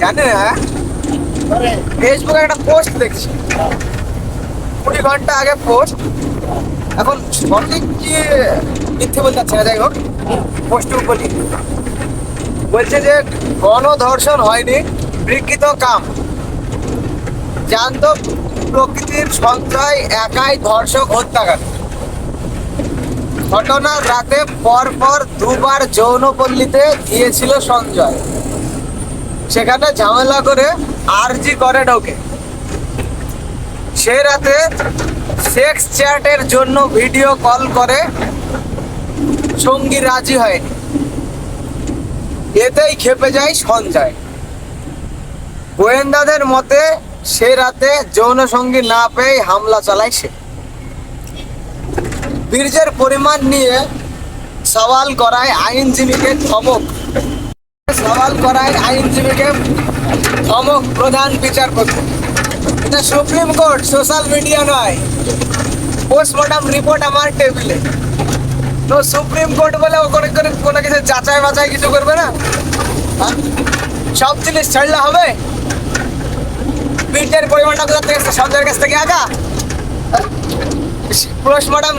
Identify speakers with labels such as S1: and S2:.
S1: জানি না, ফেসবুকে একটা পোস্ট দেখছি 20 ঘন্টা আগে পোস্ট। এখন সঠিক কি মিথ্যে বলতে চাচ্ছে না, যাই হোক পোস্ট বলি। বলছে যে গণধর্ষণ হয়নি, বিকৃত কাম, জ্যান্ত প্রকৃতির সঞ্চয় একাই ধর্ষক হত্যাকারী। ঘটনার রাতে পরপর দুবার যৌনপল্লীতে গিয়েছিল সঞ্জয়, সেখানে ঝামেলা করে আরজি করে ঢোকে। সে রাতে সেক্স চ্যাটের জন্য ভিডিও কল করে, সঙ্গী রাজি হয়নি, এতেই খেপে যায় সঞ্জয়। গোয়েন্দাদের মতে সে রাতে যৌন সঙ্গী না পেয়ে হামলা চালায় সে। বীর্যের পরিমাণ নিয়ে সওয়াল করায় আইনজীবীকে ধমক প্রধান বিচারপতি। এটা সুপ্রিম কোর্ট, সোশ্যাল মিডিয়া নয়। পোস্টমর্টম রিপোর্ট আমার টেবিলে। তো সুপ্রিম কোর্ট বলে ওখানে করে কোনো কিছু যাচাই বাছাই কিছু করবে না? সব জিনিস ছাড়লে হবে? বীর্যের পরিমাণটা কোথা থেকে? সঞ্জয়ের কাছ থেকে আঁকা? পোস্টমর্টম